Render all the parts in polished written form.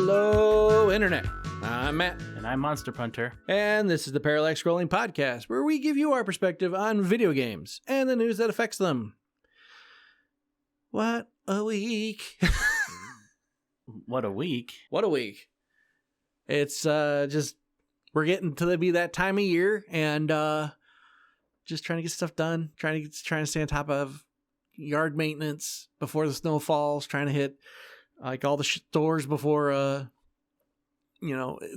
Hello, Internet. I'm Matt. And I'm Monster Punter. And this is the Parallax Scrolling Podcast, where we give you our perspective on video games and the news that affects them. What a week. What a week. What a week. It's just, we're getting to be that time of year and just trying to get stuff done, trying to stay on top of yard maintenance before the snow falls, trying to hit like all the stores before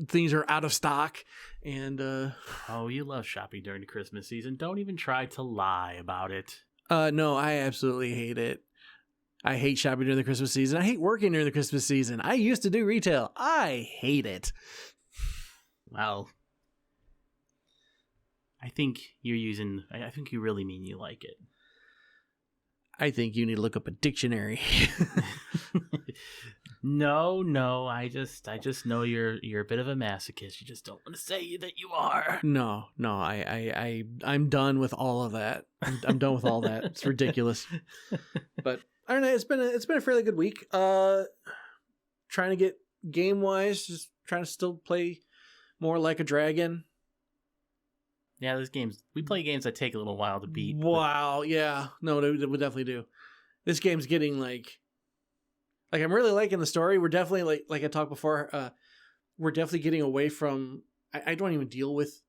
things are out of stock. And oh, you love shopping during the Christmas season. Don't even try to lie about it. No, I absolutely hate it. I hate shopping during the Christmas season. I hate working during the Christmas season. I used to do retail. I hate it. Well, I think you really mean you like it. I think you need to look up a dictionary. No, I just know you're a bit of a masochist. You just don't want to say that you are. No, I'm done with all of that. I'm done with all that. It's ridiculous. But I don't know. It's been a fairly good week. Trying to get game wise, just trying to still play more like a dragon. Yeah, we play games that take a little while to beat. Wow, yeah. No, they would definitely do. This game's getting like I'm really liking the story. We're definitely like I talked before, we're definitely getting away from I don't even deal with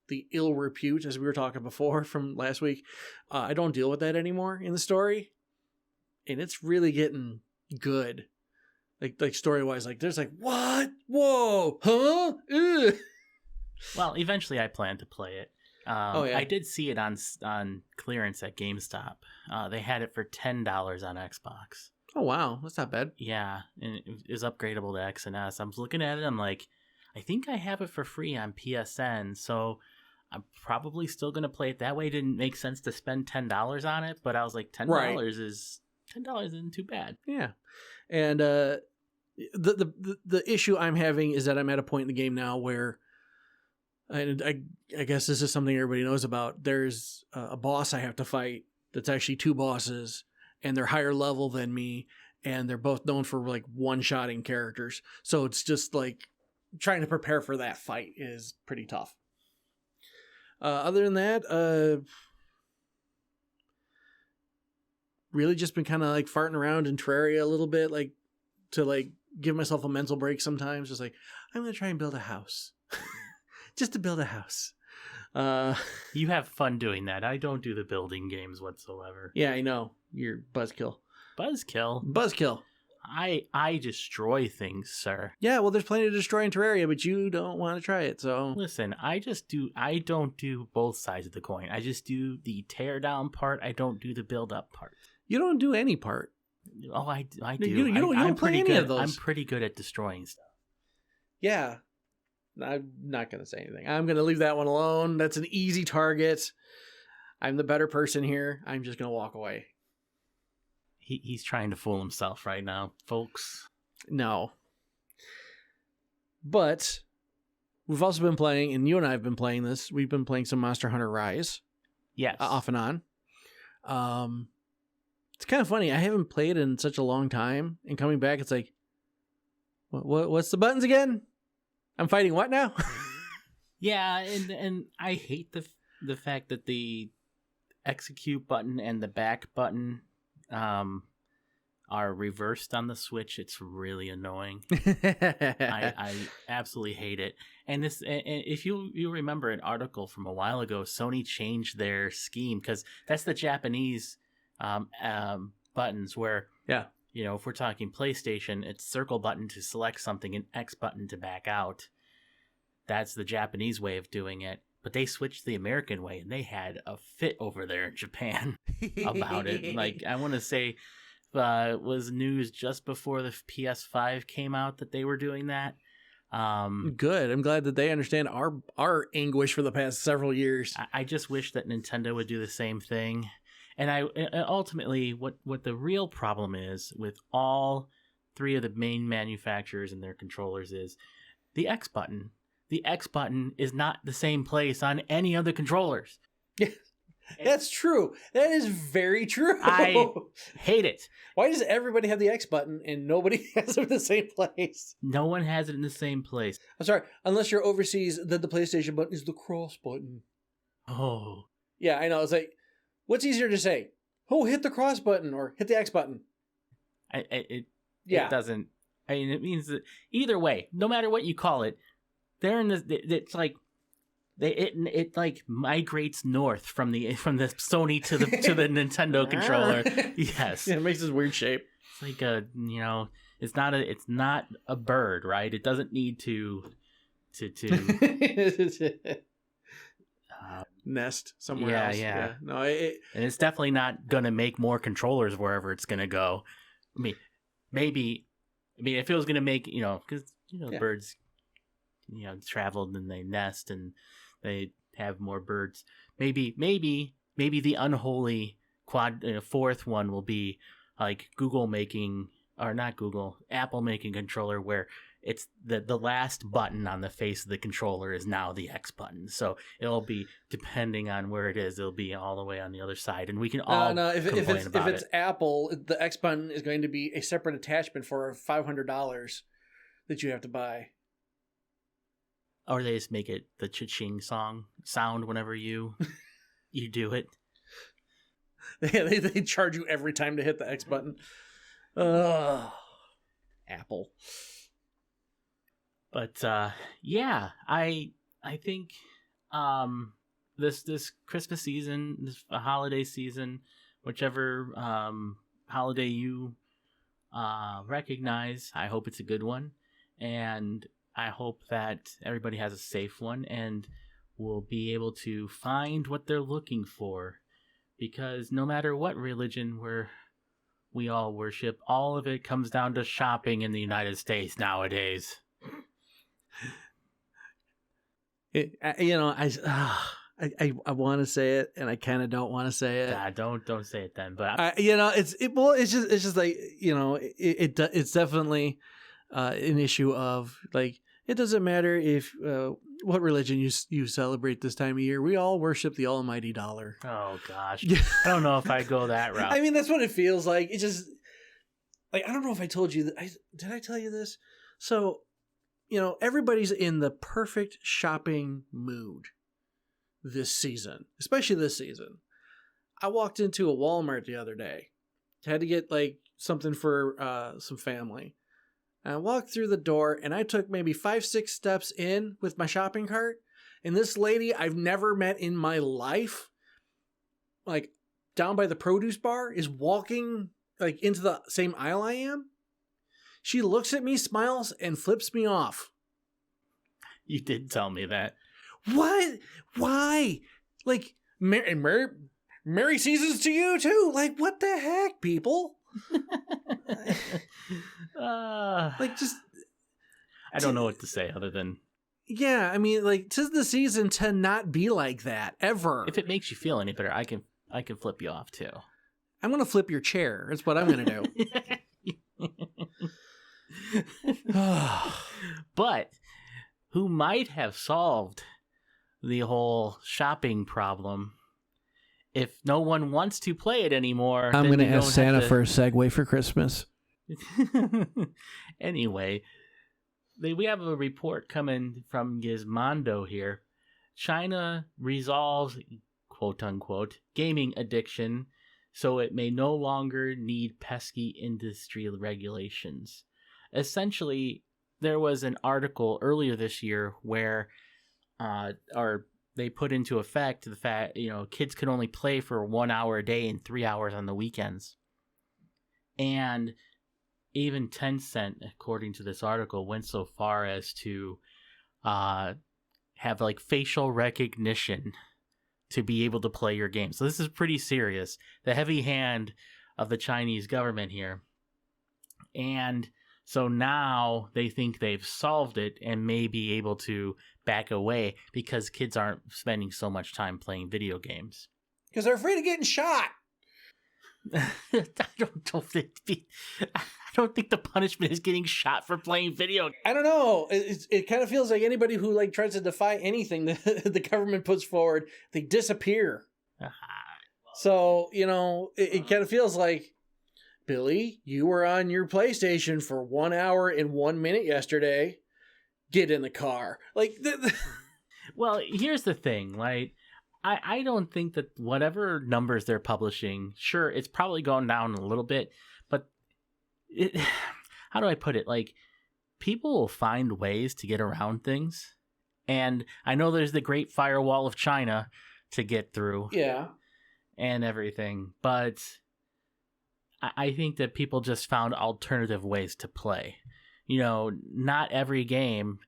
the ill repute, as we were talking before from last week. I don't deal with that anymore in the story. And it's really getting good. Like story-wise, like there's like, what? Whoa, huh? Ugh. Well, eventually I plan to play it. Yeah. I did see it on clearance at GameStop. They had it for $10 on Xbox. Oh, wow. That's not bad. Yeah, and it is upgradable to X and S. I was looking at it, I'm like, I think I have it for free on PSN, so I'm probably still going to play it that way. It didn't make sense to spend $10 on it, but I was like, $10 isn't too bad. Yeah. And the issue I'm having is that I'm at a point in the game now where, and I guess this is something everybody knows about, there's a boss I have to fight that's actually two bosses, and they're higher level than me, and they're both known for like one-shotting characters. So it's just like trying to prepare for that fight is pretty tough. Other than that, really just been kind of like farting around in Terraria a little bit, like to like give myself a mental break sometimes. Just like, I'm going to try and build a house. Just to build a house. You have fun doing that. I don't do the building games whatsoever. Yeah, I know. You're buzzkill. Buzzkill. I destroy things, sir. Yeah, well, there's plenty to destroy in Terraria, but you don't want to try it, so... Listen, I don't do both sides of the coin. I just do the tear down part. I don't do the build up part. You don't do any part. Oh, I do. You don't play any of those. I'm pretty good at destroying stuff. Yeah. I'm not going to say anything. I'm going to leave that one alone. That's an easy target. I'm the better person here. I'm just going to walk away. He's trying to fool himself right now, folks. No. But we've also been playing, and you and I have been playing this. We've been playing some Monster Hunter Rise. Yes. Off and on. It's kind of funny. I haven't played in such a long time, and coming back, it's like, what's the buttons again? I'm fighting what now? Yeah, and I hate the fact that the execute button and the back button are reversed on the Switch. It's really annoying. I absolutely hate it. And if you remember an article from a while ago, Sony changed their scheme because that's the Japanese buttons where, yeah, if we're talking PlayStation, it's circle button to select something and X button to back out. That's the Japanese way of doing it. But they switched the American way, and they had a fit over there in Japan about it. Like, I want to say it was news just before the PS5 came out that they were doing that. Good. I'm glad that they understand our anguish for the past several years. I just wish that Nintendo would do the same thing. And ultimately, what the real problem is with all three of the main manufacturers and their controllers is the X button. The X button is not the same place on any of the controllers. Yeah. That's true. That is very true. I hate it. Why does everybody have the X button and nobody has it in the same place? No one has it in the same place. I'm sorry, unless you're overseas, then the PlayStation button is the cross button. Oh. Yeah, I know. It's like, what's easier to say? Oh, hit the cross button or hit the X button. It Yeah. doesn't. I mean, it means that either way, no matter what you call it, they're in this. It's like it like migrates north from the Sony to the Nintendo controller. Yes, Yeah, it makes this weird shape. It's like it's not a bird, right? It doesn't need to nest somewhere else. Yeah. No, and it's definitely not gonna make more controllers wherever it's gonna go. I mean, maybe. I mean, if it was gonna make because birds, traveled and they nest and they have more birds. Maybe the unholy fourth one will be like Apple making a controller where it's the last button on the face of the controller is now the X button. So it'll be, depending on where it is, it'll be all the way on the other side, and we can all if it's Apple, the X button is going to be a separate attachment for $500 that you have to buy. Or they just make it the cha-ching sound whenever you do it. They charge you every time to hit the X button. Apple. But yeah, I think this Christmas season, this holiday season, whichever holiday you recognize, I hope it's a good one, and I hope that everybody has a safe one and will be able to find what they're looking for, because no matter what religion we all worship, all of it comes down to shopping in the United States nowadays. I want to say it, and I kind of don't want to say it. Nah, don't say it then. But it's just like it's definitely an issue of like, it doesn't matter if what religion you celebrate this time of year. We all worship the almighty dollar. Oh gosh, I don't know if I go that route. I mean, that's what it feels like. It's just like, I don't know if I told you that. Did I tell you this? So, everybody's in the perfect shopping mood this season, especially this season. I walked into a Walmart the other day. Had to get like something for some family. And I walked through the door and I took maybe 5-6 steps in with my shopping cart. And this lady I've never met in my life, like down by the produce bar, is walking like into the same aisle I am. She looks at me, smiles, and flips me off. You did tell me that. What? Why? Like, Merry Seasons to you too. Like, what the heck, people? Like, just, I don't know what to say other than, yeah, I mean, like, 'tis the season to not be like that ever. if it makes you feel any better, I can flip you off too. I'm gonna flip your chair. That's what I'm gonna do. But who might have solved the whole shopping problem? If no one wants to play it anymore, I'm going to ask Santa for a Segway for Christmas. Anyway, we have a report coming from Gizmondo here. China resolves, quote unquote, gaming addiction so it may no longer need pesky industry regulations. Essentially, there was an article earlier this year where they put into effect the fact, kids could only play for 1 hour a day and 3 hours on the weekends. And even Tencent, according to this article, went so far as to have like facial recognition to be able to play your game. So this is pretty serious. The heavy hand of the Chinese government here. And so now they think they've solved it and may be able to back away because kids aren't spending so much time playing video games. Because they're afraid of getting shot. I don't think the punishment is getting shot for playing video games. I don't know. It kind of feels like anybody who like tries to defy anything that the government puts forward, they disappear. So, it kind of feels like, Billy, you were on your PlayStation for 1 hour and 1 minute yesterday. Get in the car. Like, Well, here's the thing. Like, I don't think that whatever numbers they're publishing, sure, it's probably going down a little bit, but how do I put it? Like, people will find ways to get around things. And I know there's the Great Firewall of China to get through. Yeah. And everything, but I think that people just found alternative ways to play. Not every game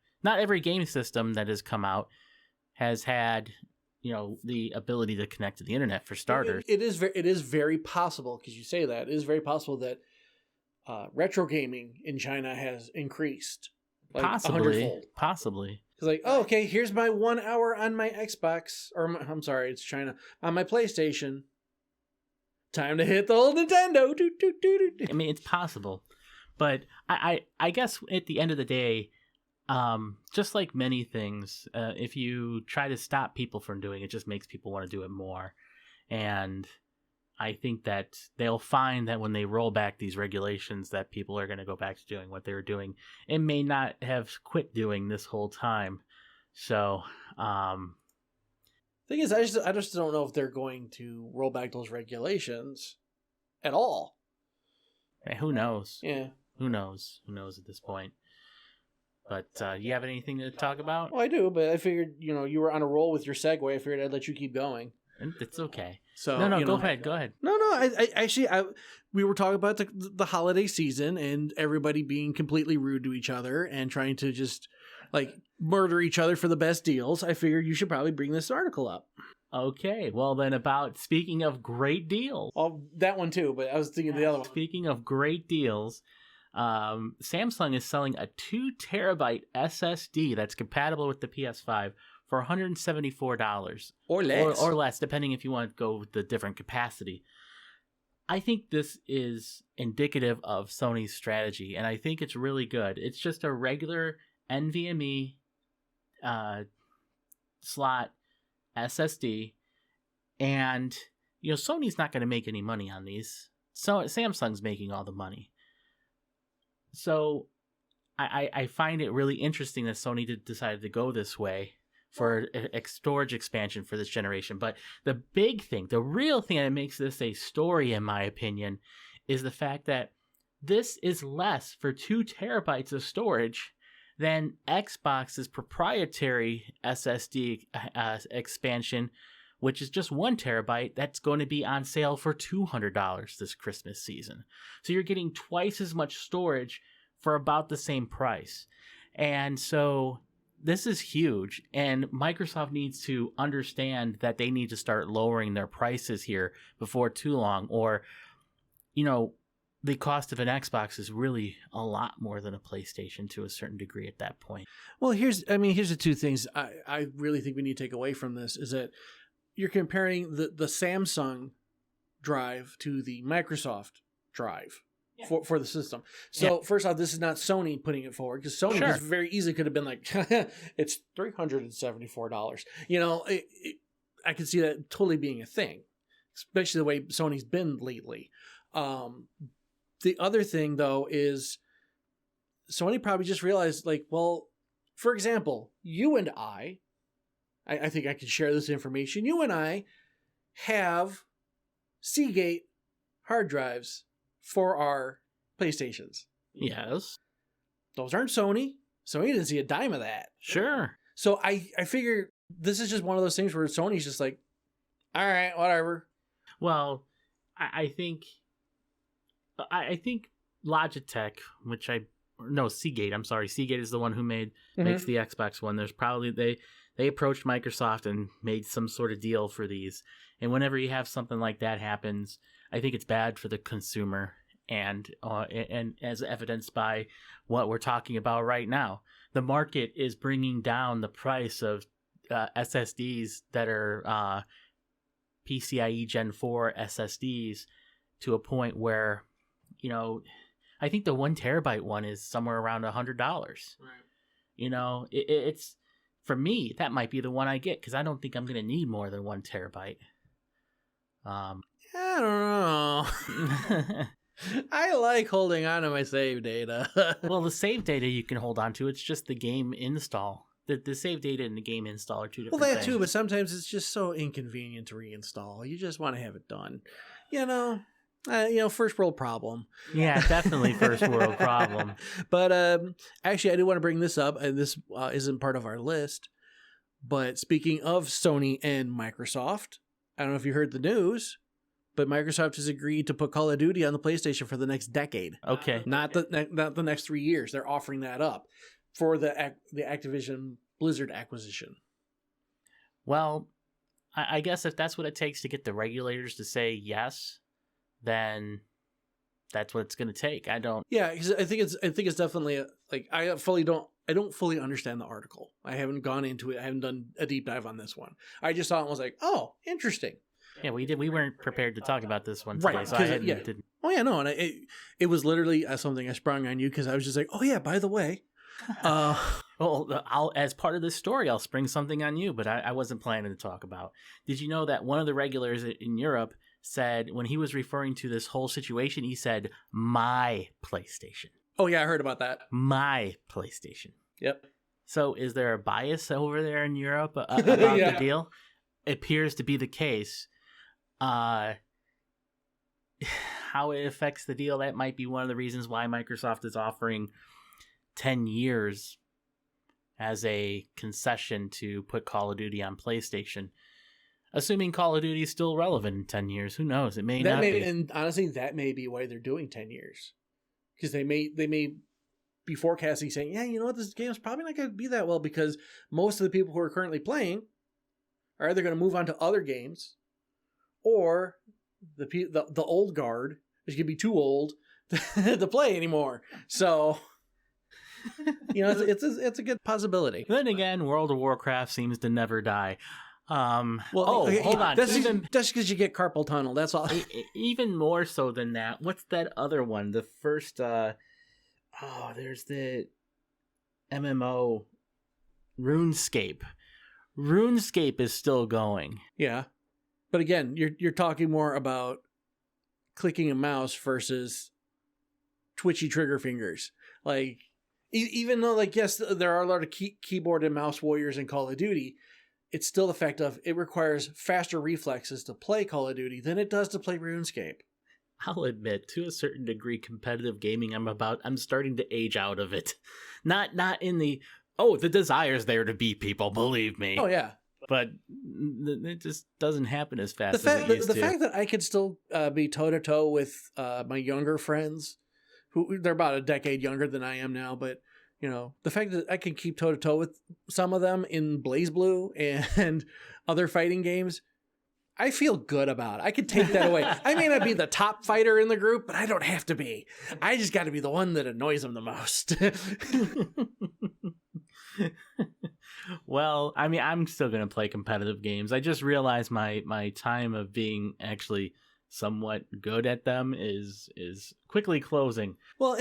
system that has come out has had, the ability to connect to the internet for starters. It is very possible, because you say that, it is very possible that retro gaming in China has increased. Like, Possibly. 100-fold. Possibly. It's like, oh, okay, here's my 1 hour on my Xbox, I'm sorry, it's China, on my PlayStation. Time to hit the old Nintendo. I mean, it's possible. But I guess at the end of the day, just like many things, if you try to stop people from doing it, just makes people want to do it more. And I think that they'll find that when they roll back these regulations, that people are going to go back to doing what they were doing and may not have quit doing this whole time. So, thing is, I just don't know if they're going to roll back those regulations at all. Who knows? Yeah. Who knows? Who knows at this point? But you have anything to talk about? Well, I do, but I figured, you were on a roll with your segue. I figured I'd let you keep going. It's okay. So no, go ahead. No. We were talking about the holiday season and everybody being completely rude to each other and trying to just like murder each other for the best deals. I figured you should probably bring this article up. Okay, well then, about speaking of great deals. Oh, that one too, but I was thinking the other one. Speaking of great deals, Samsung is selling a 2 terabyte SSD that's compatible with the PS5 for $174 or less, or less, depending if you want to go with the different capacity. I think this is indicative of Sony's strategy, and I think it's really good. It's just a regular NVMe slot SSD, and Sony's not going to make any money on these. So Samsung's making all the money. So I find it really interesting that Sony decided to go this way for storage expansion for this generation. But the big thing, the real thing that makes this a story, in my opinion, is the fact that this is less for 2 terabytes of storage than Xbox's proprietary SSD expansion, which is just 1 terabyte. That's going to be on sale for $200 this Christmas season. So you're getting twice as much storage for about the same price. And so this is huge, and Microsoft needs to understand that they need to start lowering their prices here before too long, or, the cost of an Xbox is really a lot more than a PlayStation to a certain degree at that point. Well, here's the two things I really think we need to take away from this is that you're comparing the Samsung drive to the Microsoft drive. Yeah. For the system. So First off, this is not Sony putting it forward, because Sony very easily could have been like, it's $374. I could see that totally being a thing, especially the way Sony's been lately. The other thing, though, is Sony probably just realized, like, well, for example, you and I think I can share this information. You and I have Seagate hard drives for our PlayStations. Yes. Those aren't Sony. Sony didn't see a dime of that. Sure. So I figure this is just one of those things where Sony's just like, all right, whatever. Well, I think Logitech, Seagate. I'm sorry, Seagate is the one who makes the Xbox One. There's probably they approached Microsoft and made some sort of deal for these. And whenever you have something like that happens, I think it's bad for the consumer, and as evidenced by what we're talking about right now, the market is bringing down the price of SSDs that are PCIe Gen 4 SSDs to a point where, I think the 1 terabyte one is somewhere around $100. Right. It's for me, that might be the one I get, because I don't think I'm going to need more than 1 terabyte. I don't know. I like holding on to my save data. Well, the save data you can hold on to. It's just the game install. The save data and the game install are two different Well, that things. too, but sometimes it's just so inconvenient to reinstall. You just want to have it done. First world problem. Yeah, definitely first world problem. But actually, I do want to bring this up, and this isn't part of our list. But speaking of Sony and Microsoft, I don't know if you heard the news, but Microsoft has agreed to put Call of Duty on the PlayStation for the next decade. Okay. Not the next 3 years. They're offering that up for the Activision Blizzard acquisition. Well, I guess if that's what it takes to get the regulators to say yes, then that's what it's going to take. I don't. Yeah, because I think it's definitely I don't fully understand the article. I haven't gone into it. I haven't done a deep dive on this one. I just saw it and was like, oh, interesting. Yeah, we weren't prepared to talk about this one today, Right, so I yeah. didn't. Oh yeah, no, and it was literally something I sprung on you because I was just like, oh yeah, by the way. Well, as part of this story, I'll spring something on you, but I wasn't planning to talk about. Did you know that one of the regulators in Europe said, when he was referring to this whole situation, he said, my PlayStation. Oh yeah, I heard about that. My PlayStation. Yep. So is there a bias over there in Europe about Yeah. the deal? It appears to be the case. How it affects the deal, that might be one of the reasons why Microsoft is offering 10 years as a concession to put Call of Duty on PlayStation. Assuming Call of Duty is still relevant in 10 years, who knows? It may not be. And honestly, that may be why they're doing 10 years. Because they may be forecasting saying, yeah, you know what, this game's probably not going to be that well because most of the people who are currently playing are either going to move on to other games or the old guard is going to be too old to play anymore. So, it's a good possibility. Then again, World of Warcraft seems to never die. Hold on. That's because you get carpal tunnel. That's all. Even more so than that. What's that other one? The first. There's the MMO, RuneScape. RuneScape is still going. Yeah, but again, you're talking more about clicking a mouse versus twitchy trigger fingers. Like, even though, yes, there are a lot of keyboard and mouse warriors in Call of Duty, it's still the fact of it requires faster reflexes to play Call of Duty than it does to play RuneScape. I'll admit, to a certain degree, competitive gaming, I'm starting to age out of it. Not in the, the desire's there to beat people, believe me. Oh, yeah. But it just doesn't happen as fast as it used to. The fact that I could still be toe-to-toe with my younger friends, who they're about a decade younger than I am now, but the fact that I can keep toe-to-toe with some of them in BlazBlue and other fighting games, I feel good about it. I could take that away. I may not be the top fighter in the group, but I don't have to be. I just got to be the one that annoys them the most. Well, I'm still going to play competitive games. I just realized my time of being actually somewhat good at them is quickly closing. Well,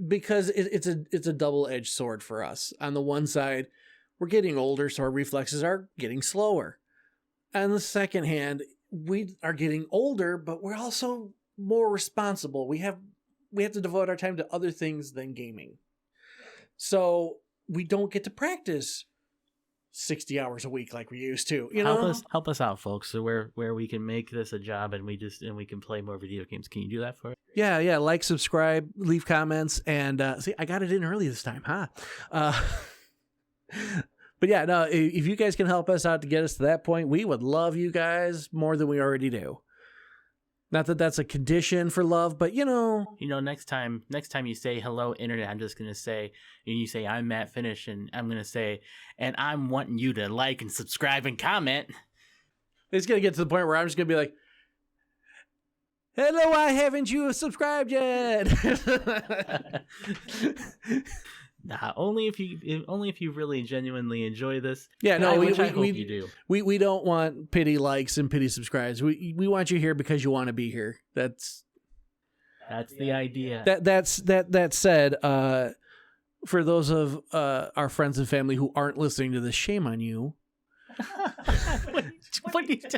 because it's a double-edged sword for us. On the one side, we're getting older, so our reflexes are getting slower. On the second hand, we are getting older, but we're also more responsible. We have to devote our time to other things than gaming. So we don't get to practice 60 hours a week like we used to. Help us out, folks. So where we can make this a job and we can play more video games. Can you do that for us? Yeah. Like, subscribe, leave comments, and see, I got it in early this time, huh? But yeah, no, if you guys can help us out to get us to that point, we would love you guys more than we already do. Not that that's a condition for love, but next time you say hello internet, I'm just going to say, and you say, I'm Matt Finish, and I'm going to say, and I'm wanting you to like and subscribe and comment. It's going to get to the point where I'm just going to be like, hello, why haven't you subscribed yet? Nah, only if you really genuinely enjoy this. Yeah, no, I hope you do. We don't want pity likes and pity subscribes. We want you here because you want to be here. That's the idea. That said, for those of our friends and family who aren't listening to this, shame on you.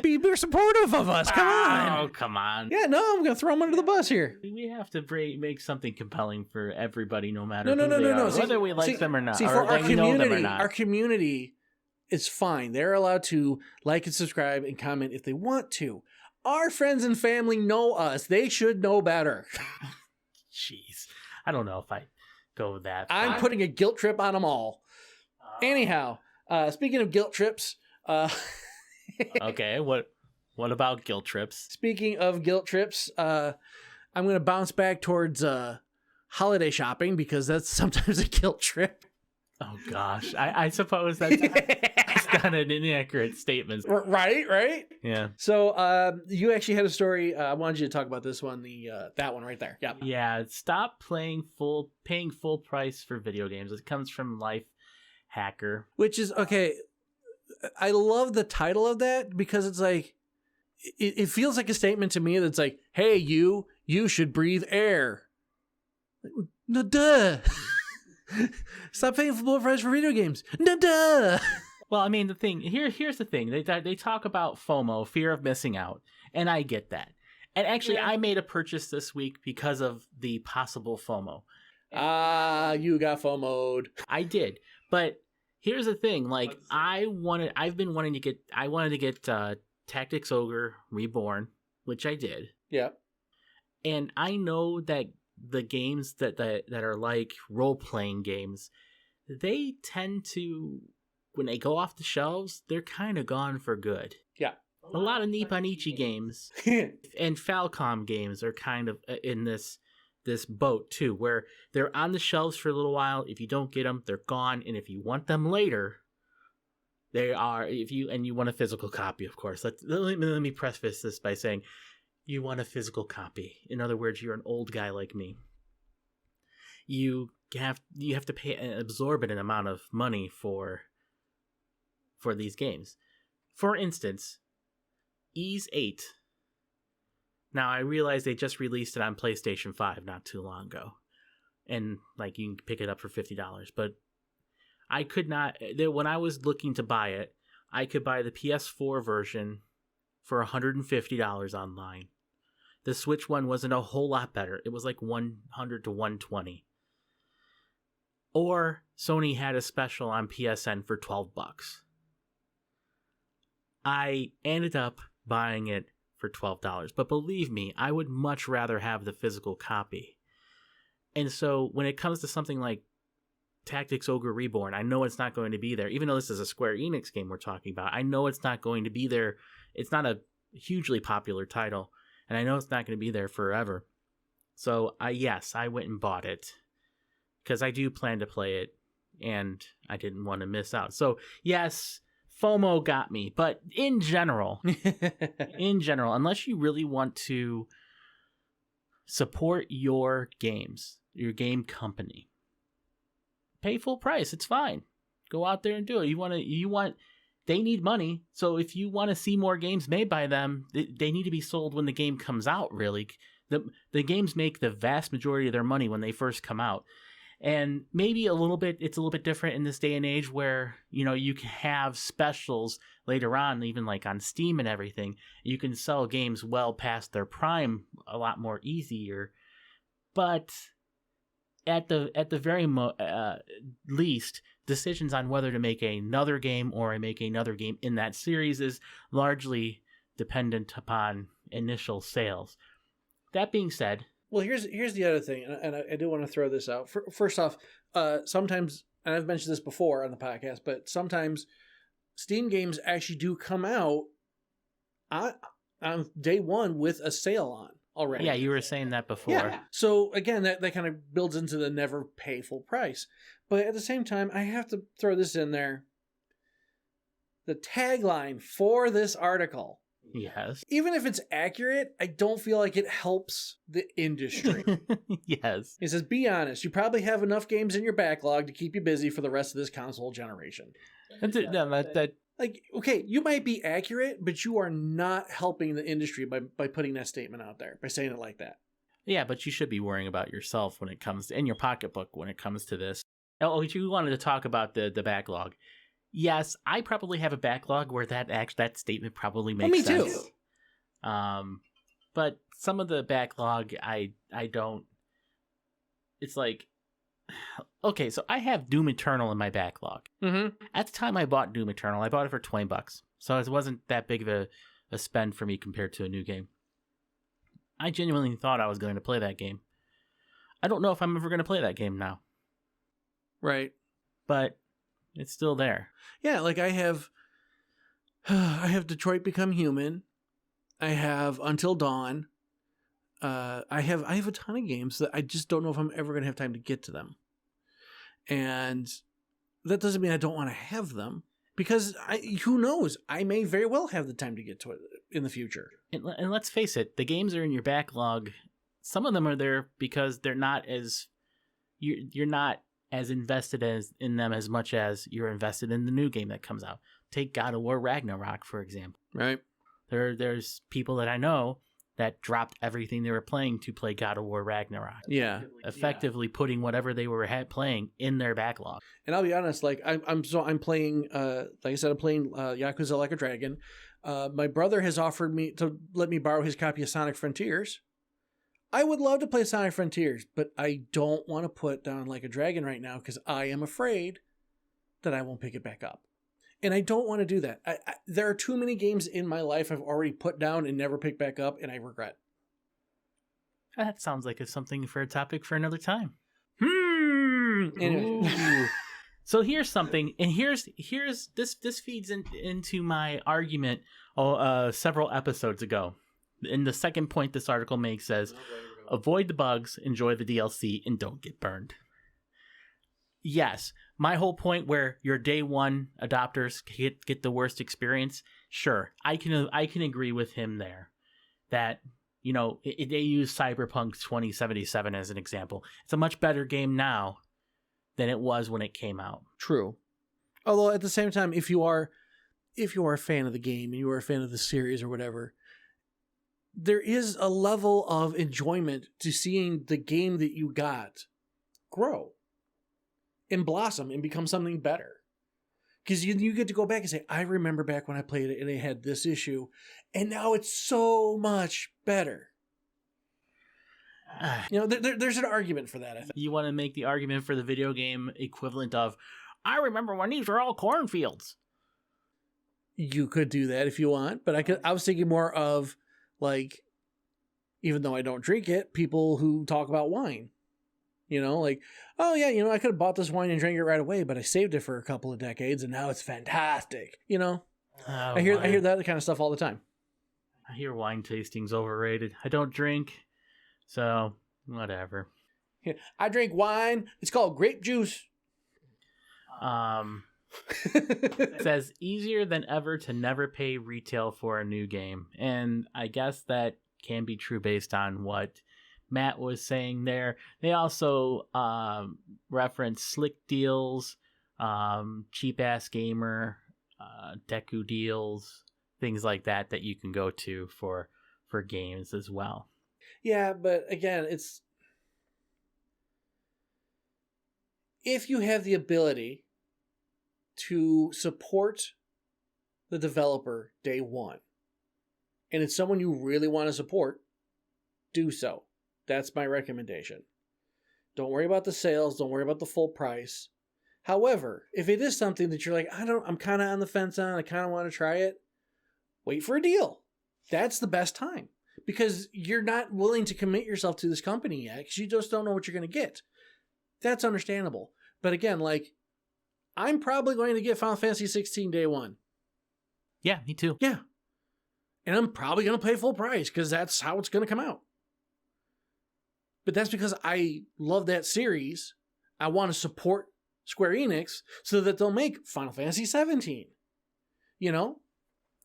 Be supportive of us. Come on. Oh, come on. Yeah, no, I'm gonna throw them under the bus here. We have to make something compelling for everybody, no matter No. who they are, See, whether we like them or not. See, or for our we know them or community, not. our community is fine. They're allowed to like and subscribe and comment if they want to. Our friends and family know us. They should know better. Jeez, I don't know if I go that far. I'm putting a guilt trip on them all. Anyhow, speaking of guilt trips, okay, what about guilt trips? Speaking of guilt trips, I'm going to bounce back towards holiday shopping because that's sometimes a guilt trip. Oh gosh, I suppose that's not an inaccurate statement. Right? Yeah. So you actually had a story. I wanted you to talk about this one, that one right there. Yeah. Yeah. Stop paying full price for video games. It comes from Life Hacker, which is okay. I love the title of that because it's like it feels like a statement to me that's like, hey, you should breathe air. No, duh. Stop paying full price for video games. No, duh. Well, I mean, here's the thing. They talk about FOMO, fear of missing out, and I get that. And actually, I made a purchase this week because of the possible FOMO. You got FOMO'd. I did, but here's the thing. Like, I wanted to get Tactics Ogre Reborn, which I did. Yeah. And I know that the games that are like role-playing games, they tend to, when they go off the shelves, they're kind of gone for good. Yeah. A lot of Nipponichi games and Falcom games are kind of in this boat too, where they're on the shelves for a little while. If you don't get them, they're gone. And if you want them later, they are. And you want a physical copy, of course. Let me preface this by saying, you want a physical copy. In other words, you're an old guy like me. You have to pay an exorbitant amount of money for these games. For instance, Ys 8. Now, I realize they just released it on PlayStation 5 not too long ago. And, like, you can pick it up for $50. But I could not... When I was looking to buy it, I could buy the PS4 version for $150 online. The Switch one wasn't a whole lot better. It was like $100 to $120. Or Sony had a special on PSN for $12. I ended up buying it for $12. But believe me, I would much rather have the physical copy. And so when it comes to something like Tactics Ogre Reborn, I know it's not going to be there. Even though this is a Square Enix game we're talking about, I know it's not going to be there. It's not a hugely popular title, and I know it's not going to be there forever. So, I went and bought it because I do plan to play it, and I didn't want to miss out. So, yes, FOMO got me, but in general, unless you really want to support your games, your game company, pay full price. It's fine. Go out there and do it. They need money. So if you want to see more games made by them, they need to be sold when the game comes out, really. The games make the vast majority of their money when they first come out. And maybe it's a little bit different in this day and age where, you can have specials later on, even like on Steam and everything. You can sell games well past their prime a lot more easier. But at the very least, decisions on whether to make another game or make another game in that series is largely dependent upon initial sales. That being said, well, here's the other thing, and I do want to throw this out. First off, sometimes, and I've mentioned this before on the podcast, but sometimes Steam games actually do come out on day one with a sale on already. Yeah, you were saying that before. Yeah. So again, that kind of builds into the never pay full price. But at the same time, I have to throw this in there. The tagline for this article. Yes. Even if it's accurate, I don't feel like it helps the industry. Yes. It says, be honest, you probably have enough games in your backlog to keep you busy for the rest of this console generation. Like, okay, you might be accurate, but you are not helping the industry by putting that statement out there, by saying it like that. Yeah, but you should be worrying about yourself when it comes in your pocketbook when it comes to this. Oh, you wanted to talk about the backlog. yes, I probably have a backlog where that statement probably makes me sense. too. But some of the backlog, I don't. It's like, okay, so I have Doom Eternal in my backlog. Mm-hmm. At the time I bought Doom Eternal, I bought it for $20, so it wasn't that big of a spend for me compared to a new game. I genuinely thought I was going to play that game. I don't know if I'm ever going to play that game now. Right. But it's still there. Yeah, like I have Detroit Become Human. I have Until Dawn. I have a ton of games that I just don't know if I'm ever going to have time to get to them. And that doesn't mean I don't want to have them, because who knows? I may very well have the time to get to it in the future. And let's face it, the games are in your backlog. Some of them are there because they're not as you're not as invested in them as much as you're invested in the new game that comes out. Take God of War Ragnarok, for example. Right. There's people that I know that dropped everything they were playing to play God of War Ragnarok. Yeah. Effectively putting whatever they were playing in their backlog. And I'll be honest, like I'm playing, like I said, I'm playing Yakuza Like a Dragon. My brother has offered me to let me borrow his copy of Sonic Frontiers. I would love to play Sonic Frontiers, but I don't want to put down Like a Dragon right now because I am afraid that I won't pick it back up. And I don't want to do that. There are too many games in my life I've already put down and never picked back up, and I regret. That sounds like it's something for a topic for another time. Anyway. So here's something, and here's this feeds into my argument several episodes ago. And the second point this article makes says, avoid the bugs, enjoy the DLC, and don't get burned. Yes, my whole point where your day one adopters get the worst experience, sure, I can agree with him there. That, you know, they use Cyberpunk 2077 as an example. It's a much better game now than it was when it came out. True. Although at the same time, if you are a fan of the game and you are a fan of the series or whatever, there is a level of enjoyment to seeing the game that you got grow and blossom and become something better. Because you get to go back and say, I remember back when I played it and it had this issue, and now it's so much better. You know, there's an argument for that, I think. You want to make the argument for the video game equivalent of, I remember when these were all cornfields. You could do that if you want, but I was thinking more of, like, even though I don't drink it, people who talk about wine. You know, like, oh yeah, you know, I could have bought this wine and drank it right away, but I saved it for a couple of decades and now it's fantastic. You know, I hear that kind of stuff all the time. I hear wine tasting's overrated. I don't drink, so whatever. I drink wine. It's called grape juice. It says easier than ever to never pay retail for a new game, and I guess that can be true based on what Matt was saying there. They also reference Slick Deals, Cheap Ass Gamer, Deku Deals, things like that you can go to for games as well. Yeah, but again, it's if you have the ability to support the developer day one, and it's someone you really want to support, do so. That's my recommendation. Don't worry about the sales. Don't worry about the full price. However, if it is something that you're like, I'm kind of on the fence on, I kind of want to try it, wait for a deal. That's the best time, because you're not willing to commit yourself to this company yet because you just don't know what you're going to get. That's understandable. But again, like, I'm probably going to get Final Fantasy 16 day one. Yeah, me too. Yeah. And I'm probably going to pay full price because that's how it's going to come out. But that's because I love that series. I want to support Square Enix so that they'll make Final Fantasy 17. You know?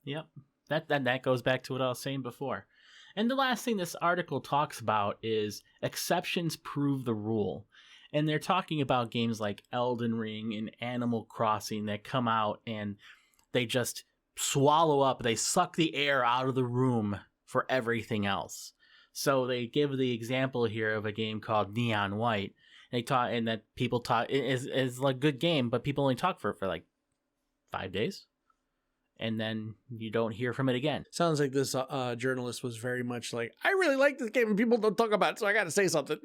Yep. That goes back to what I was saying before. And the last thing this article talks about is exceptions prove the rule. And they're talking about games like Elden Ring and Animal Crossing that come out and they just swallow up, they suck the air out of the room for everything else. So they give the example here of a game called Neon White. They talk, and that people talk is like a good game, but people only talk for like 5 days, and then you don't hear from it again. Sounds like this journalist was very much like, I really like this game and people don't talk about it, so I got to say something.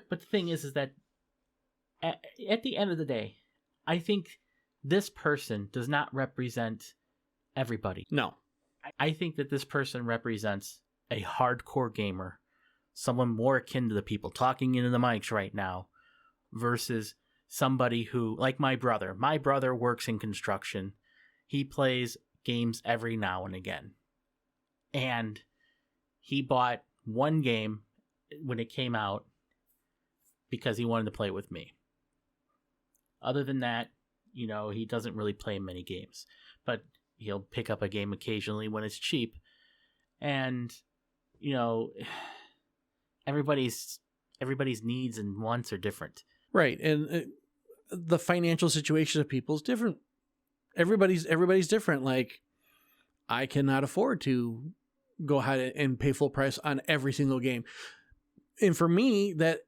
But the thing is that at the end of the day, I think this person does not represent everybody. No. I think that this person represents a hardcore gamer, someone more akin to the people talking into the mics right now, versus somebody who, like my brother. My brother works in construction. He plays games every now and again. And he bought one game when it came out because he wanted to play it with me. Other than that, you know, he doesn't really play many games. But he'll pick up a game occasionally when it's cheap. And, you know, everybody's needs and wants are different. Right. And the financial situation of people is different. Everybody's different. Like, I cannot afford to go ahead and pay full price on every single game. And for me, that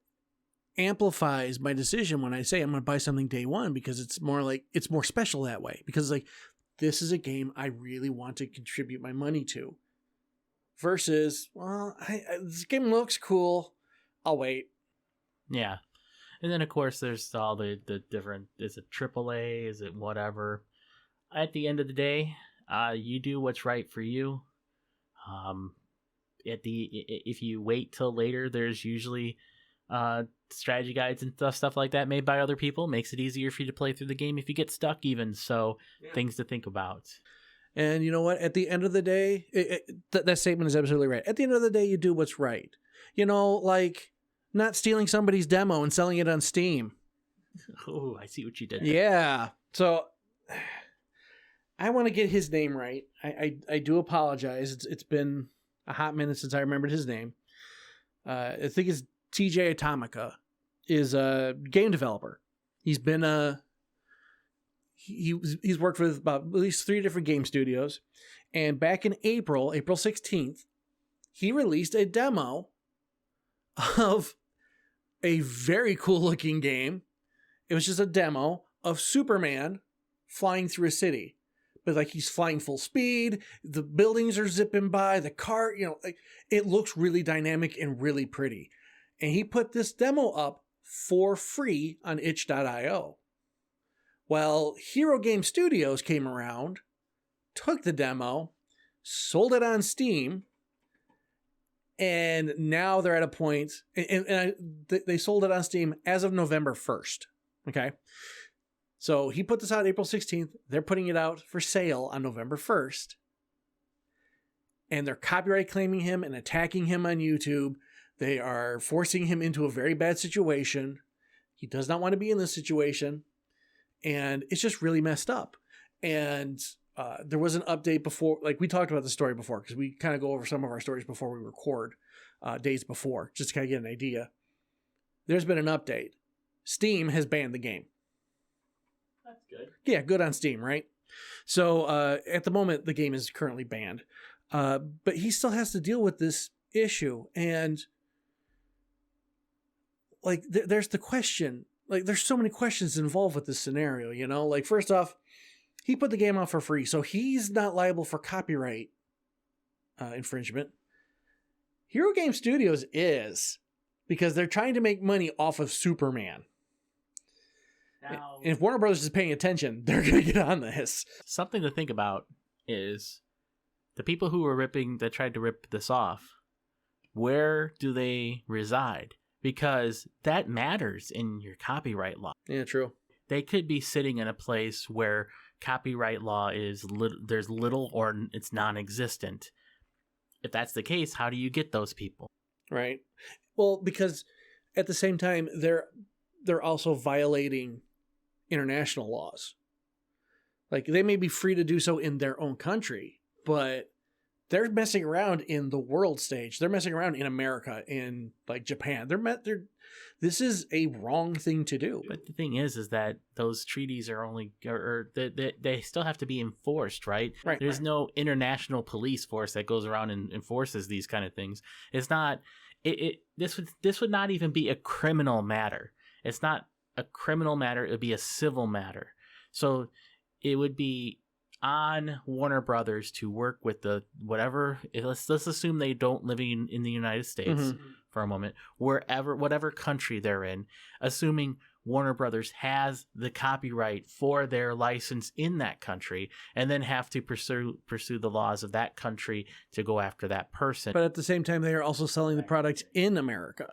amplifies my decision when I say I'm going to buy something day one, because it's more special that way, because like, this is a game I really want to contribute my money to, versus, well, this game looks cool, I'll wait. Yeah. And then of course there's all the different, is it AAA, is it whatever. At the end of the day, you do what's right for you. If you wait till later, there's usually strategy guides and stuff like that made by other people. Makes it easier for you to play through the game if you get stuck even. So things to think about. And you know what? At the end of the day, that statement is absolutely right. At the end of the day, you do what's right. You know, like not stealing somebody's demo and selling it on Steam. Oh, I see what you did. Yeah. So I want to get his name right. I do apologize. It's been a hot minute since I remembered his name. I think it's TJ Atomica, is a game developer. He's been he's worked with about at least 3 different game studios. And back in April 16th, he released a demo of a very cool looking game. It was just a demo of Superman flying through a city. But like, he's flying full speed, the buildings are zipping by, the car, you know, like, it looks really dynamic and really pretty. And he put this demo up for free on itch.io. Well, Hero Game Studios came around, took the demo, sold it on Steam, and now they're at a point, they sold it on Steam as of November 1st. Okay. So he put this out April 16th. They're putting it out for sale on November 1st. And they're copyright claiming him and attacking him on YouTube. They are forcing him into a very bad situation. He does not want to be in this situation. And it's just really messed up. And there was an update before, like we talked about the story before, because we kind of go over some of our stories before we record, days before, just to kind of get an idea. There's been an update. Steam has banned the game. That's good. Yeah, good on Steam, right? So at the moment, the game is currently banned. But he still has to deal with this issue. And like, there's the question. Like, there's so many questions involved with this scenario, you know? Like, first off, he put the game out for free, so he's not liable for copyright infringement. Hero Game Studios is, because they're trying to make money off of Superman. Now, and if Warner Brothers is paying attention, they're going to get on this. Something to think about is the people who were that tried to rip this off, where do they reside? Because that matters in your copyright law. Yeah, true. They could be sitting in a place where copyright law is there's little or it's non-existent. If that's the case, how do you get those people? Right. Well, because at the same time, they're also violating international laws. Like, they may be free to do so in their own country, but they're messing around in the world stage. They're messing around in America, in like Japan. This is a wrong thing to do. But the thing is that those treaties are only, or they still have to be enforced, right? Right. There's no international police force that goes around and enforces these kind of things. It's not. This would not even be a criminal matter. It's not a criminal matter. It would be a civil matter. So it would be on Warner Brothers to work with the whatever. Let's assume they don't live in the United States for a moment. Whatever country they're in, assuming Warner Brothers has the copyright for their license in that country, and then have to pursue the laws of that country to go after that person. But at the same time, they are also selling the product in America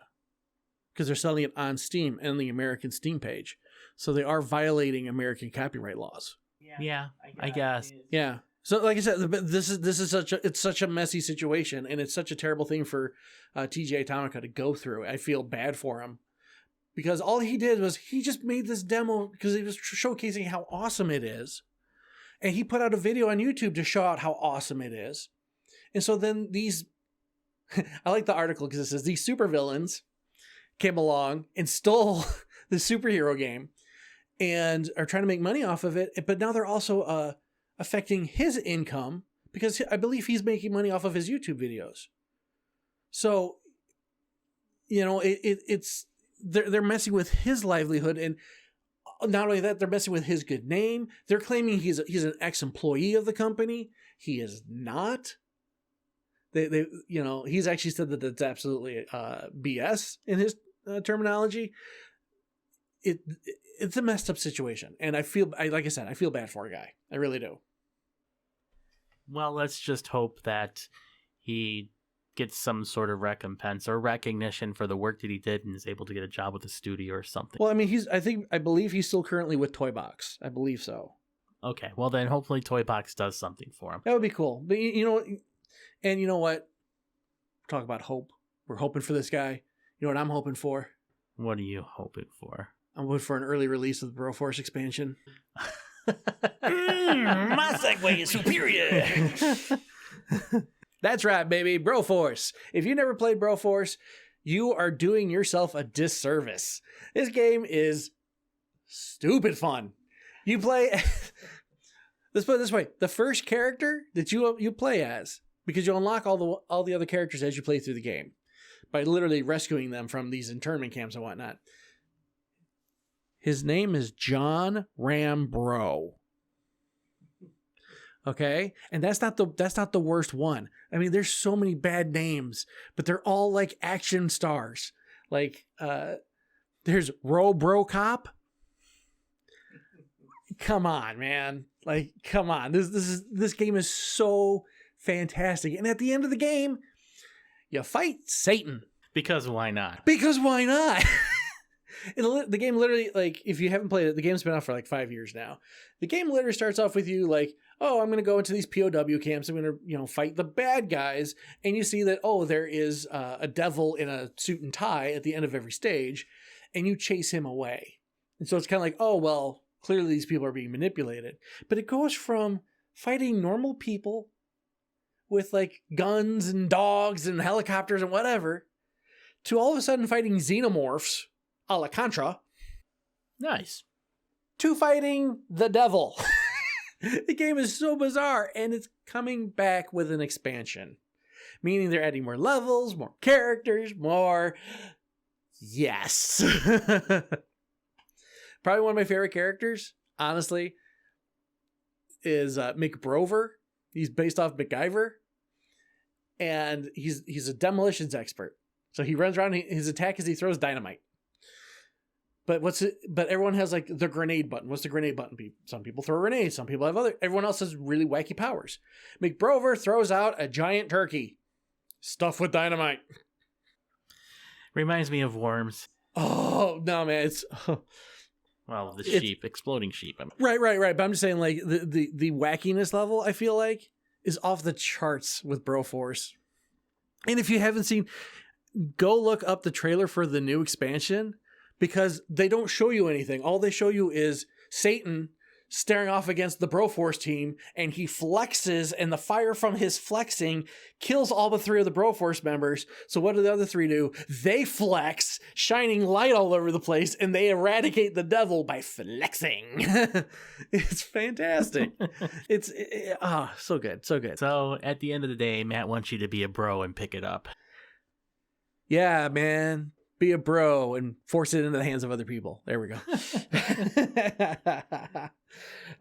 because they're selling it on Steam and the American Steam page. So they are violating American copyright laws. Yeah, I guess. Yeah. So like I said, this is such a messy situation, and it's such a terrible thing for TJ Atomica to go through. I feel bad for him because all he did was he just made this demo because he was showcasing how awesome it is, and he put out a video on YouTube to show out how awesome it is. And so then these, I like the article because it says these supervillains came along and stole the superhero game and are trying to make money off of it, but now they're also affecting his income because I believe he's making money off of his YouTube videos. So, you know, it's they're messing with his livelihood, and not only that, they're messing with his good name. They're claiming he's an ex-employee of the company. He is not. They you know, he's actually said that that's absolutely BS in his terminology. It's a messed up situation, and like I said, I feel bad for a guy. I really do. Well, let's just hope that he gets some sort of recompense or recognition for the work that he did and is able to get a job with a studio or something. Well, I mean, I believe he's still currently with Toy Box. I believe so. Okay, well then hopefully Toy Box does something for him. That would be cool. But you know, and you know what? Talk about hope. We're hoping for this guy. You know what I'm hoping for? What are you hoping for? I'm hoping for an early release of the Broforce expansion. My segue is superior. That's right, baby. Broforce. If you never played Broforce, you are doing yourself a disservice. This game is stupid fun. You play... Let's put it this way. The first character that you play as, because you unlock all the other characters as you play through the game by literally rescuing them from these internment camps and whatnot. His name is John Rambro. Okay? And that's not the worst one. I mean, there's so many bad names, but they're all like action stars. Like there's Bro Cop. Come on, man. Like, come on. This game is so fantastic. And at the end of the game, you fight Satan. Because why not? Because why not? The game literally, like, if you haven't played it, the game's been out for like 5 years now. The game literally starts off with you like, oh, I'm going to go into these POW camps. I'm going to, you know, fight the bad guys. And you see that, oh, there is a devil in a suit and tie at the end of every stage. And you chase him away. And so it's kind of like, oh, well, clearly these people are being manipulated. But it goes from fighting normal people with like guns and dogs and helicopters and whatever to all of a sudden fighting xenomorphs a la Contra. Nice. To fighting the devil. The game is so bizarre, and it's coming back with an expansion. Meaning they're adding more levels, more characters, more... Yes. Probably one of my favorite characters, honestly, is McBrover. He's based off MacGyver. And he's a demolitions expert. So he runs around, his attack is he throws dynamite. But everyone has like the grenade button. What's the grenade button be? Some people throw grenades, some people have everyone else has really wacky powers. McBrover throws out a giant turkey stuffed with dynamite. Reminds me of Worms. Oh, no, man, Well, the sheep, exploding sheep. Right. But I'm just saying, like, the wackiness level, I feel like, is off the charts with Broforce. And if you haven't seen, go look up the trailer for the new expansion, because they don't show you anything. All they show you is Satan staring off against the Broforce team, and he flexes, and the fire from his flexing kills all but 3 of the Broforce members. So what do the other 3 do? They flex, shining light all over the place, and they eradicate the devil by flexing. It's fantastic. It's so good, so good. So at the end of the day, Matt wants you to be a bro and pick it up. Yeah, man. Be a bro and force it into the hands of other people. There we go.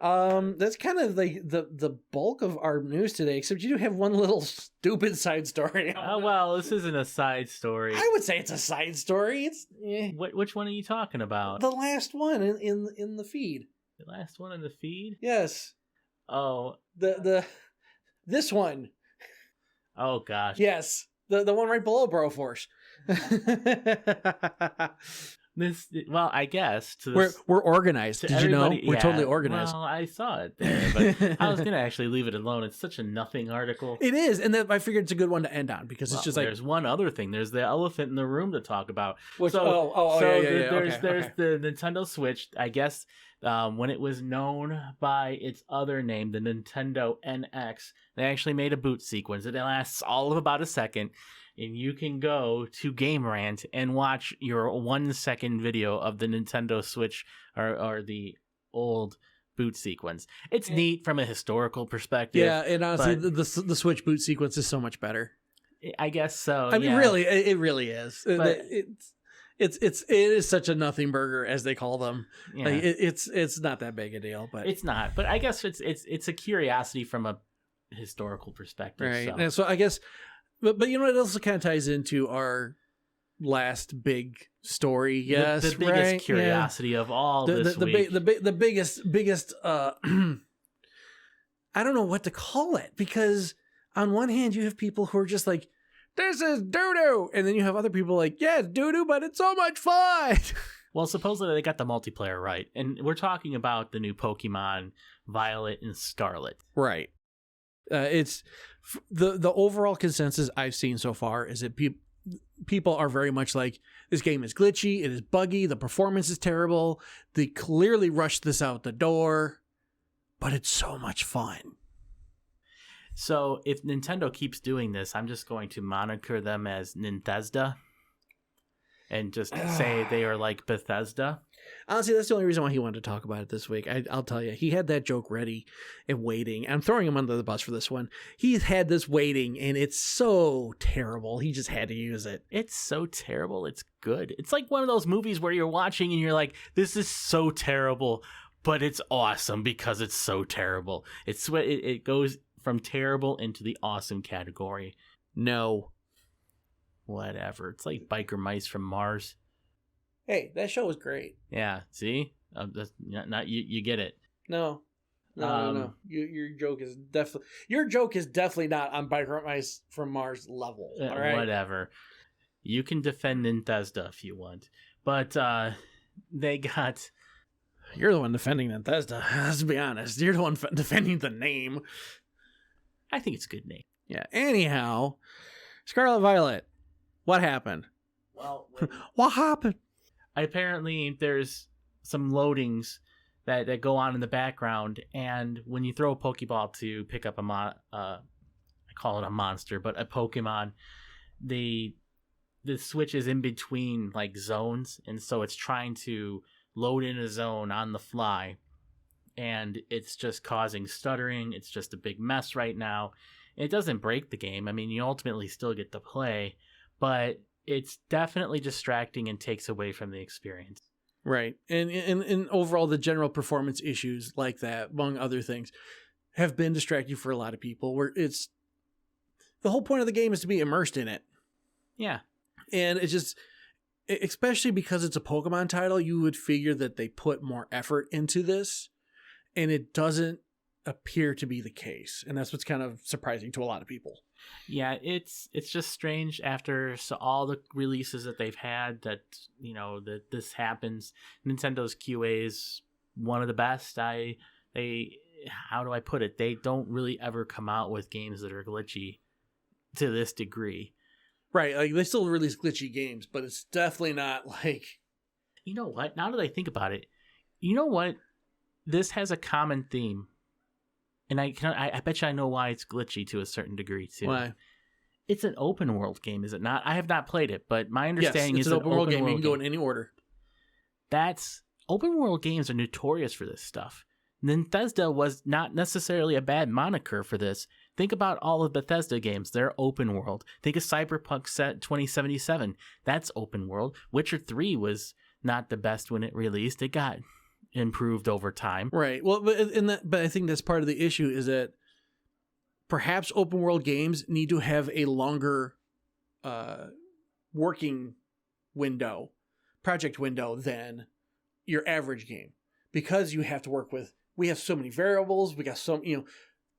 That's kind of like the bulk of our news today, except you do have one little stupid side story. Oh, well, this isn't a side story. I would say it's a side story. It's Which one are you talking about? the last one in the feed. The last one in the feed? Yes. Oh. This one. Oh, gosh. Yes. The one right below Broforce. Well, I guess we're organized. Did you know? We're totally organized. Well, I saw it there, but I was gonna actually leave it alone. It's such a nothing article. It is, and I figured it's a good one to end on because it's just like there's one other thing. There's the elephant in the room to talk about. There's the Nintendo Switch. I guess when it was known by its other name, the Nintendo NX, they actually made a boot sequence. It lasts all of about a second. And you can go to Game Rant and watch your 1 second video of the Nintendo Switch or the old boot sequence. It's neat from a historical perspective. Yeah, and honestly, the Switch boot sequence is so much better. I guess so. I mean, really, it really is. But it is such a nothing burger, as they call them. Yeah. Like, it's not that big a deal, but it's not. But I guess it's a curiosity from a historical perspective. Right. So, And so I guess. But you know, it also kind of ties into our last big story. Yes, the biggest curiosity of all this week. The biggest. I don't know what to call it, because on one hand you have people who are just like, "This is doo-doo," and then you have other people like, "Yeah, it's doo-doo, but it's so much fun." Well, supposedly they got the multiplayer right, and we're talking about the new Pokemon Violet and Scarlet. Right. It's the overall consensus I've seen so far is that people are very much like, this game is glitchy, it is buggy, the performance is terrible, they clearly rushed this out the door, but it's so much fun. So if Nintendo keeps doing this, I'm just going to moniker them as Nintesda and just say they are like Bethesda. Honestly, that's the only reason why he wanted to talk about it this week. I'll tell you, he had that joke ready and waiting. I'm throwing him under the bus for this one. He's had this waiting, and it's so terrible. He just had to use it. It's so terrible. It's good. It's like one of those movies where you're watching and you're like, this is so terrible, but it's awesome because it's so terrible. It goes from terrible into the awesome category. No. Whatever. It's like Biker Mice from Mars. Hey, that show was great. Yeah, see? Not you get it. No. Your joke is definitely not on Biker Mice from Mars level. All right? Whatever. You can defend Nintesda if you want. But they got... You're the one defending Nintesda. Let's be honest. You're the one defending the name. I think it's a good name. Yeah. Anyhow, Scarlet Violet. What happened? Well, what happened? Apparently, there's some loadings that go on in the background, and when you throw a Pokeball to pick up I call it a monster, but a Pokemon, the Switch is in between like zones, and so it's trying to load in a zone on the fly, and it's just causing stuttering. It's just a big mess right now. It doesn't break the game. I mean, you ultimately still get to play, but it's definitely distracting and takes away from the experience. Right. And overall, the general performance issues like that, among other things, have been distracting for a lot of people, where it's the whole point of the game is to be immersed in it. Yeah. And it's just, especially because it's a Pokemon title, you would figure that they put more effort into this, and it doesn't appear to be the case. And that's what's kind of surprising to a lot of people. Yeah, it's just strange after all the releases that they've had that, you know, that this happens. Nintendo's QA is one of the best. How do I put it? They don't really ever come out with games that are glitchy to this degree. Right, like they still release glitchy games, but it's definitely not like... You know what? Now that I think about it, you know what? This has a common theme. And I bet you I know why it's glitchy to a certain degree, too. Why? It's an open world game, is it not? I have not played it, but my understanding is it's an open world game. You can go in any order. Open world games are notorious for this stuff. Bethesda was not necessarily a bad moniker for this. Think about all of Bethesda games. They're open world. Think of Cyberpunk 2077. That's open world. Witcher 3 was not the best when it released. It got improved over time. Right. Well, but I think that's part of the issue is that perhaps open world games need to have a longer working window, project window than your average game, because you have to work with, we have so many variables. We got so,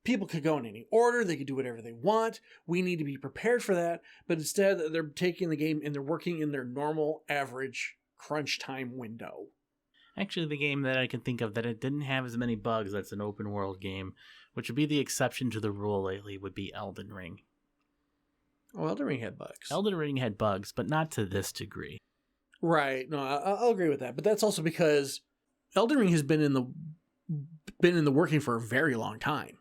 people could go in any order. They could do whatever they want. We need to be prepared for that. But instead they're taking the game and they're working in their normal average crunch time window. Actually, the game that I can think of that it didn't have as many bugs that's an open world game, which would be the exception to the rule lately, would be Elden Ring. Oh, Elden Ring had bugs. Elden Ring had bugs, but not to this degree. Right. No, I'll agree with that. But that's also because Elden Ring has been in the working for a very long time.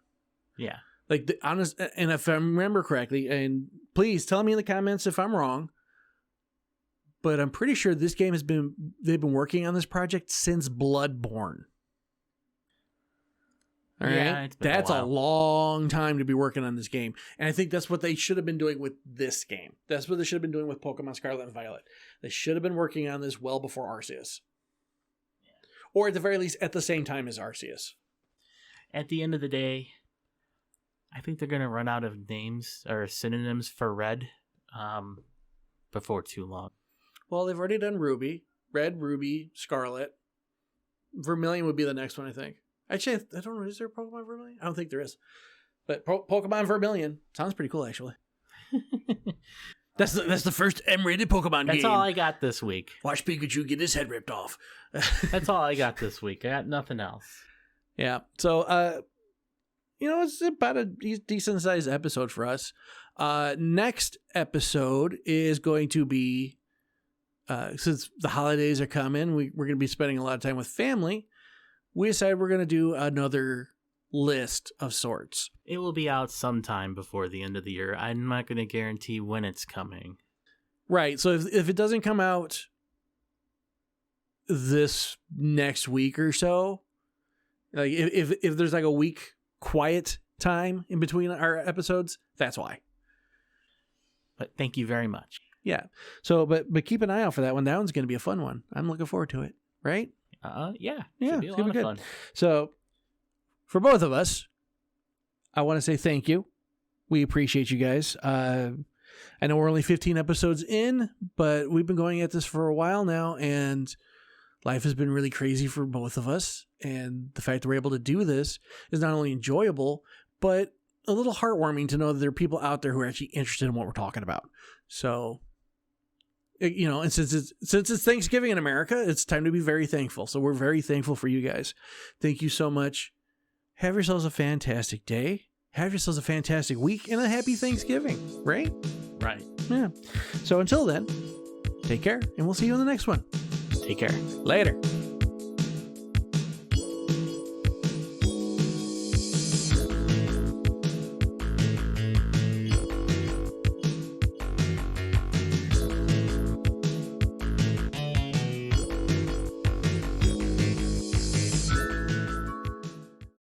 Yeah. Like the honest, and if I remember correctly, and please tell me in the comments if I'm wrong, but I'm pretty sure this game they've been working on this project since Bloodborne. All right. Yeah, That's a long time to be working on this game. And I think that's what they should have been doing with this game. That's what they should have been doing with Pokemon Scarlet and Violet. They should have been working on this well before Arceus. Yeah. Or at the very least, at the same time as Arceus. At the end of the day, I think they're going to run out of names or synonyms for Red before too long. Well, they've already done Ruby. Red, Ruby, Scarlet. Vermilion would be the next one, I think. Actually, I don't know. Is there a Pokemon Vermilion? I don't think there is. But Pokemon Vermilion sounds pretty cool, actually. That's the first M-rated Pokemon game. That's all I got this week. Watch Pikachu get his head ripped off. That's all I got this week. I got nothing else. Yeah. So, it's about a decent-sized episode for us. Next episode is going to be, since the holidays are coming, we're going to be spending a lot of time with family. We decided we're going to do another list of sorts. It will be out sometime before the end of the year. I'm not going to guarantee when it's coming. Right. So if it doesn't come out this next week or so, like if there's like a week quiet time in between our episodes, that's why. But thank you very much. Yeah. So, but keep an eye out for that one. That one's going to be a fun one. I'm looking forward to it. Right? Yeah. Yeah. Should be a lot of good. fun. So, for both of us, I want to say thank you. We appreciate you guys. I know we're only 15 episodes in, but we've been going at this for a while now, and life has been really crazy for both of us. And the fact that we're able to do this is not only enjoyable, but a little heartwarming to know that there are people out there who are actually interested in what we're talking about. So, and since it's Thanksgiving in America, it's time to be very thankful. So we're very thankful for you guys. Thank you so much. Have yourselves a fantastic day. Have yourselves a fantastic week and a happy Thanksgiving, right? Right. Yeah. So until then, take care, and we'll see you in the next one. Take care. Later.